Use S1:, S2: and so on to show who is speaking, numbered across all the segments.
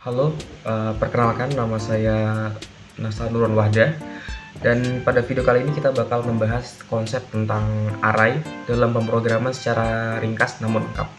S1: Halo, perkenalkan nama saya Nasar Nurul Wahdah, dan pada video kali ini kita bakal membahas konsep tentang array dalam pemrograman secara ringkas namun lengkap.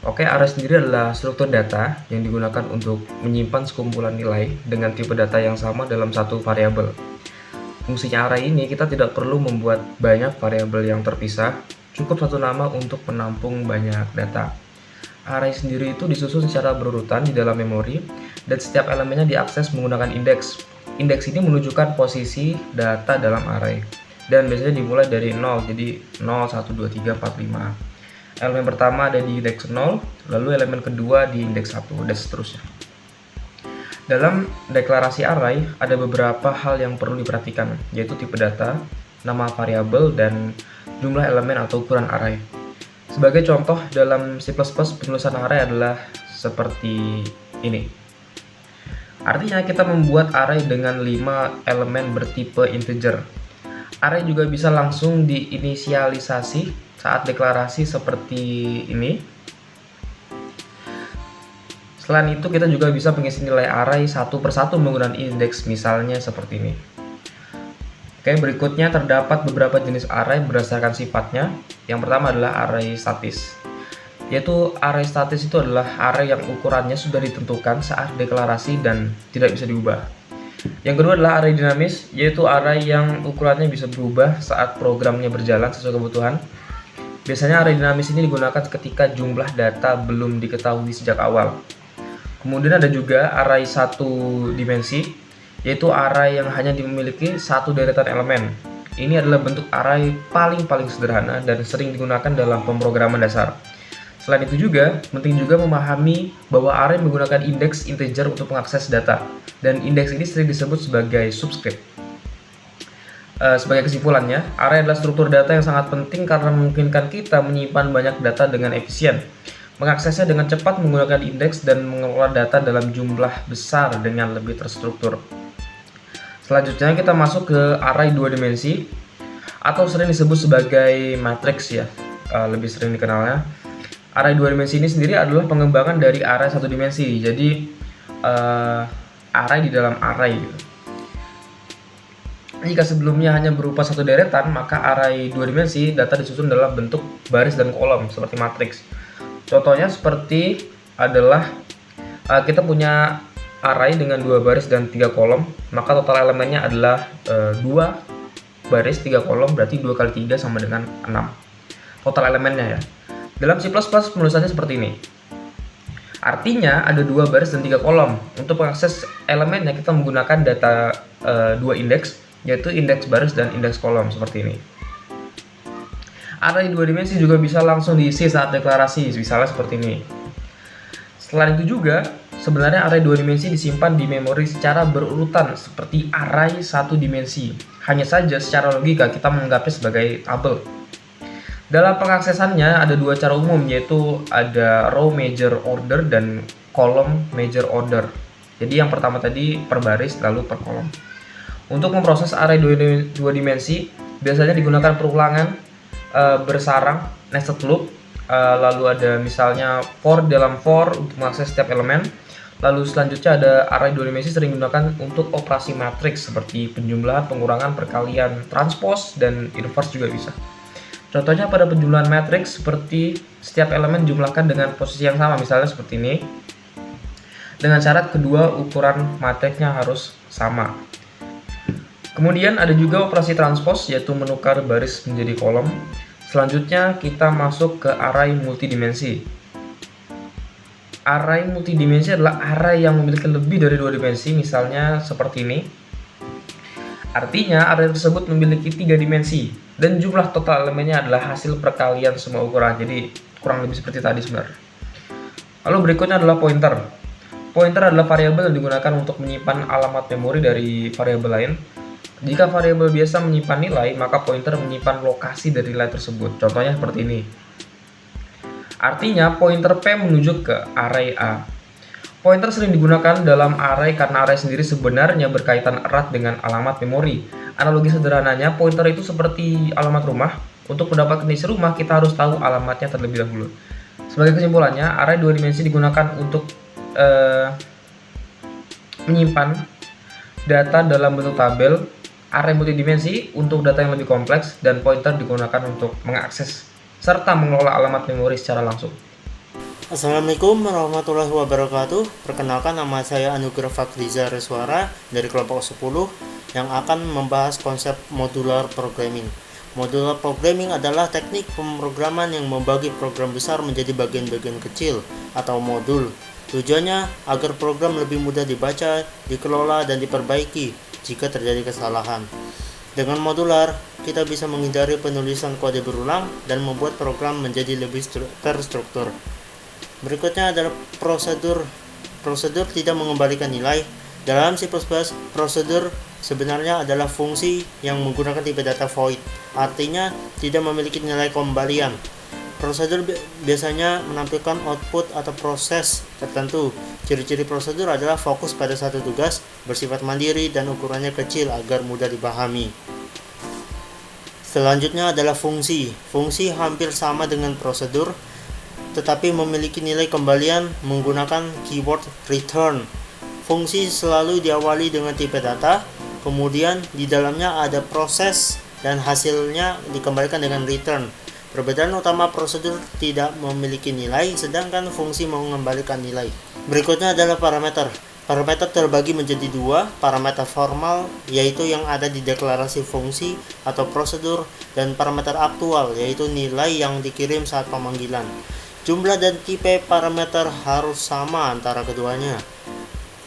S1: Oke, array sendiri adalah struktur data yang digunakan untuk menyimpan sekumpulan nilai dengan tipe data yang sama dalam satu variabel. Fungsinya array ini kita tidak perlu membuat banyak variabel yang terpisah, cukup satu nama untuk menampung banyak data. Array sendiri itu disusun secara berurutan di dalam memori, dan setiap elemennya diakses menggunakan indeks. Indeks ini menunjukkan posisi data dalam array, dan biasanya dimulai dari 0, jadi 0, 1, 2, 3, 4, 5. Elemen pertama ada di indeks 0, lalu elemen kedua di indeks 1, dan seterusnya. Dalam deklarasi array, ada beberapa hal yang perlu diperhatikan, yaitu tipe data, nama variabel, dan jumlah elemen atau ukuran array. Sebagai contoh, dalam C++ penulisan array adalah seperti ini. Artinya kita membuat array dengan 5 elemen bertipe integer. Array juga bisa langsung diinisialisasi saat deklarasi seperti ini. Selain itu, kita juga bisa mengisi nilai array satu persatu menggunakan indeks, misalnya seperti ini. Oke, berikutnya terdapat beberapa jenis array berdasarkan sifatnya. Yang pertama adalah array statis. Yaitu array statis itu adalah array yang ukurannya sudah ditentukan saat deklarasi dan tidak bisa diubah. Yang kedua adalah array dinamis, yaitu array yang ukurannya bisa berubah saat programnya berjalan sesuai kebutuhan. Biasanya array dinamis ini digunakan ketika jumlah data belum diketahui sejak awal. Kemudian ada juga array satu dimensi, yaitu array yang hanya memiliki satu deretan elemen. Ini adalah bentuk array paling sederhana dan sering digunakan dalam pemrograman dasar. Selain itu juga, penting juga memahami bahwa array menggunakan indeks integer untuk mengakses data, dan indeks ini sering disebut sebagai subscript. Sebagai kesimpulannya, array adalah struktur data yang sangat penting karena memungkinkan kita menyimpan banyak data dengan efisien, mengaksesnya dengan cepat menggunakan indeks, dan mengelola data dalam jumlah besar dengan lebih terstruktur. Selanjutnya kita masuk ke array 2 dimensi atau sering disebut sebagai matriks ya, lebih sering dikenalnya. Array 2 dimensi ini sendiri adalah pengembangan dari array 1 dimensi. Jadi array di dalam array gitu. Jika sebelumnya hanya berupa satu deretan, maka array 2 dimensi data disusun dalam bentuk baris dan kolom seperti matriks. Contohnya seperti adalah kita punya array dengan 2 baris dan 3 kolom, maka total elemennya adalah 2 baris 3 kolom, berarti 2 kali 3 sama dengan 6 total elemennya ya. Dalam C++ penulisannya seperti ini. Artinya ada 2 baris dan 3 kolom. Untuk mengakses elemennya kita menggunakan data 2 indeks, yaitu indeks baris dan indeks kolom seperti ini. Array 2 dimensi juga bisa langsung diisi saat deklarasi, misalnya seperti ini. Selain itu juga, sebenarnya array 2 dimensi disimpan di memori secara berurutan seperti array 1 dimensi. Hanya saja secara logika kita menganggapnya sebagai tabel. Dalam pengaksesannya ada 2 cara umum, yaitu ada row major order dan column major order. Jadi yang pertama tadi per baris lalu per kolom. Untuk memproses array 2 dimensi biasanya digunakan perulangan bersarang nested loop. Lalu ada misalnya for dalam for untuk mengakses setiap elemen. Lalu selanjutnya ada array 2 dimensi sering digunakan untuk operasi matriks seperti penjumlahan, pengurangan, perkalian, transpose, dan inverse juga bisa. Contohnya pada penjumlahan matriks seperti setiap elemen jumlahkan dengan posisi yang sama, misalnya seperti ini. Dengan syarat kedua ukuran matriksnya harus sama. Kemudian ada juga operasi transpose, yaitu menukar baris menjadi kolom. Selanjutnya kita masuk ke array multidimensi. Array multidimensi adalah array yang memiliki lebih dari 2 dimensi, misalnya seperti ini. Artinya array tersebut memiliki 3 dimensi dan jumlah total elemennya adalah hasil perkalian semua ukuran. Jadi kurang lebih seperti tadi sebenarnya. Lalu berikutnya adalah pointer. Pointer adalah variabel yang digunakan untuk menyimpan alamat memori dari variabel lain. Jika variabel biasa menyimpan nilai, maka pointer menyimpan lokasi dari nilai tersebut. Contohnya seperti ini. Artinya pointer P menuju ke array A. Pointer sering digunakan dalam array karena array sendiri sebenarnya berkaitan erat dengan alamat memori. Analogi sederhananya, pointer itu seperti alamat rumah. Untuk mendapatkan isi rumah, kita harus tahu alamatnya terlebih dahulu. Sebagai kesimpulannya, array 2 dimensi digunakan untuk menyimpan data dalam bentuk tabel, array multidimensi untuk data yang lebih kompleks, dan pointer digunakan untuk mengakses serta mengelola alamat memori secara langsung.
S2: Assalamualaikum warahmatullahi wabarakatuh. Perkenalkan, nama saya Anugrah Fakriza Reswara dari kelompok 10 yang akan membahas konsep modular programming. Modular programming adalah teknik pemrograman yang membagi program besar menjadi bagian-bagian kecil atau modul. Tujuannya agar program lebih mudah dibaca, dikelola, dan diperbaiki jika terjadi kesalahan. Dengan modular, kita bisa menghindari penulisan kode berulang dan membuat program menjadi lebih terstruktur. Berikutnya adalah prosedur. Prosedur tidak mengembalikan nilai. Dalam C++, prosedur sebenarnya adalah fungsi yang menggunakan tipe data void, artinya tidak memiliki nilai kembalian. Prosedur biasanya menampilkan output atau proses tertentu. Ciri-ciri prosedur adalah fokus pada satu tugas, bersifat mandiri, dan ukurannya kecil agar mudah dipahami. Selanjutnya adalah fungsi. Fungsi hampir sama dengan prosedur, tetapi memiliki nilai kembalian menggunakan keyword return. Fungsi selalu diawali dengan tipe data, kemudian di dalamnya ada proses, dan hasilnya dikembalikan dengan return. Perbedaan utama, prosedur tidak memiliki nilai, sedangkan fungsi mengembalikan nilai. Berikutnya adalah parameter. Parameter terbagi menjadi dua, parameter formal, yaitu yang ada di deklarasi fungsi atau prosedur, dan parameter aktual, yaitu nilai yang dikirim saat pemanggilan. Jumlah dan tipe parameter harus sama antara keduanya.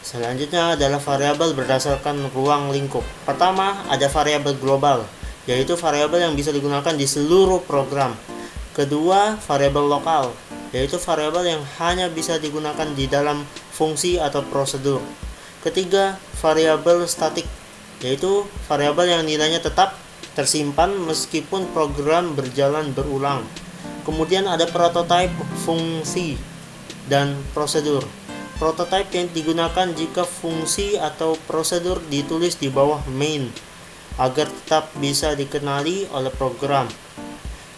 S2: Selanjutnya adalah variabel berdasarkan ruang lingkup. Pertama, ada variabel global, yaitu variabel yang bisa digunakan di seluruh program. Kedua, variabel lokal, yaitu variabel yang hanya bisa digunakan di dalam fungsi atau prosedur. Ketiga, variabel statik, yaitu variabel yang nilainya tetap tersimpan meskipun program berjalan berulang. Kemudian ada prototype, fungsi, dan prosedur. Prototype yang digunakan jika fungsi atau prosedur ditulis di bawah main agar tetap bisa dikenali oleh program.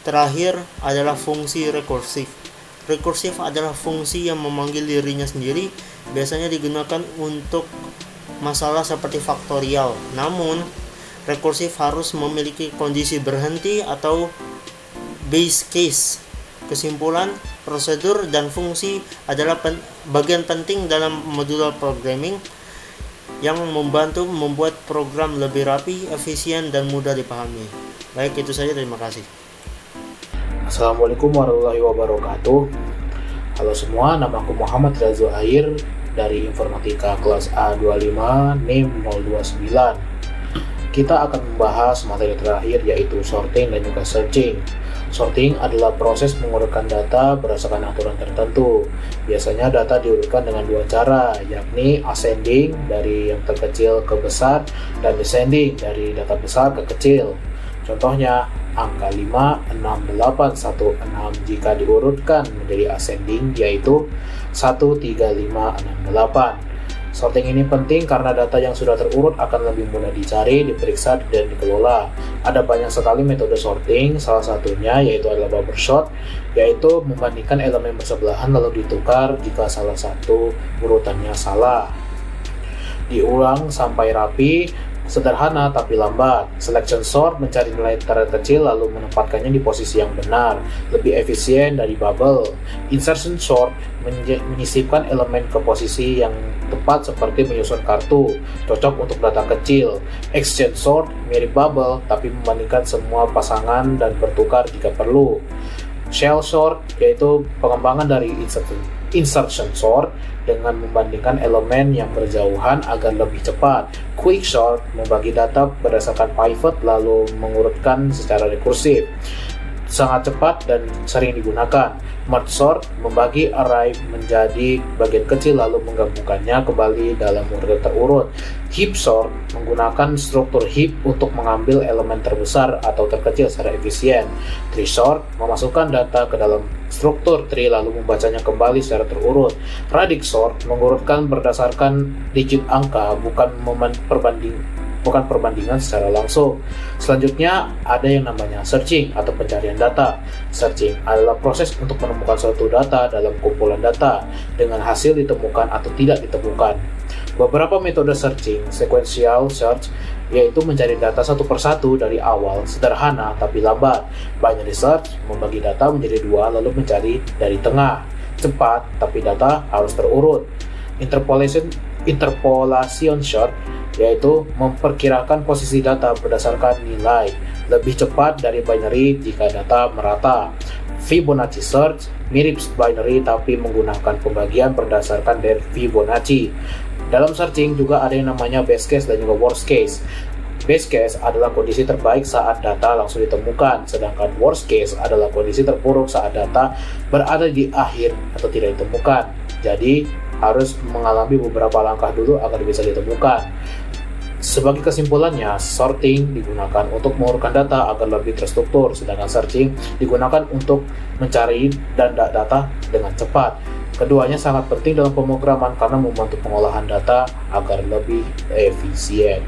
S2: Terakhir adalah fungsi rekursif. Rekursif adalah fungsi yang memanggil dirinya sendiri, biasanya digunakan untuk masalah seperti faktorial. Namun, rekursif harus memiliki kondisi berhenti atau base case. Kesimpulan, prosedur dan fungsi adalah bagian penting dalam modular programming yang membantu membuat program lebih rapi, efisien, dan mudah dipahami. Baik, itu saja. Terima kasih.
S3: Assalamualaikum warahmatullahi wabarakatuh. Halo semua, nama aku Muhammad Reza Zuhair dari Informatika kelas A25 NIM 029. Kita akan membahas materi terakhir, yaitu sorting dan juga searching. Sorting adalah proses mengurutkan data berdasarkan aturan tertentu. Biasanya data diurutkan dengan dua cara, yakni ascending dari yang terkecil ke besar dan descending dari data besar ke kecil. Contohnya, angka 5, 6, 8, 1, 6 jika diurutkan menjadi ascending, yaitu 1, 3, 5, 6, 8. Sorting ini penting karena data yang sudah terurut akan lebih mudah dicari, diperiksa, dan dikelola. Ada banyak sekali metode sorting, salah satunya yaitu adalah bubble sort, yaitu membandingkan elemen bersebelahan lalu ditukar jika salah satu urutannya salah. Diulang sampai rapi, sederhana tapi lambat. Selection sort mencari nilai terkecil lalu menempatkannya di posisi yang benar, lebih efisien dari bubble. Insertion sort menyisipkan elemen ke posisi yang tepat seperti menyusun kartu, cocok untuk data kecil. Exchange sort mirip bubble tapi membandingkan semua pasangan dan bertukar jika perlu. Shell sort yaitu pengembangan dari insertion sort dengan membandingkan elemen yang berjauhan agar lebih cepat. Quick sort membagi data berdasarkan pivot lalu mengurutkan secara rekursif, sangat cepat dan sering digunakan. Merge sort membagi array menjadi bagian kecil lalu menggabungkannya kembali dalam urutan terurut. Heap sort menggunakan struktur heap untuk mengambil elemen terbesar atau terkecil secara efisien. Tree sort memasukkan data ke dalam struktur tree lalu membacanya kembali secara terurut. Radix sort mengurutkan berdasarkan digit angka, bukan perbandingan secara langsung. Selanjutnya ada yang namanya searching atau pencarian data. Searching adalah proses untuk menemukan suatu data dalam kumpulan data dengan hasil ditemukan atau tidak ditemukan. Beberapa metode searching, sequential search, yaitu mencari data satu persatu dari awal, sederhana tapi lambat. Binary search membagi data menjadi dua lalu mencari dari tengah, cepat tapi data harus terurut. Interpolation search yaitu memperkirakan posisi data berdasarkan nilai, lebih cepat dari binary jika data merata. Fibonacci search mirip binary tapi menggunakan pembagian berdasarkan dari Fibonacci. Dalam searching juga ada yang namanya best case dan juga worst case. Best case adalah kondisi terbaik saat data langsung ditemukan, sedangkan worst case adalah kondisi terburuk saat data berada di akhir atau tidak ditemukan. Jadi harus mengalami beberapa langkah dulu agar bisa ditemukan. Sebagai kesimpulannya, sorting digunakan untuk mengurutkan data agar lebih terstruktur, sedangkan searching digunakan untuk mencari data dengan cepat. Keduanya sangat penting dalam pemrograman karena membantu pengolahan data agar lebih efisien.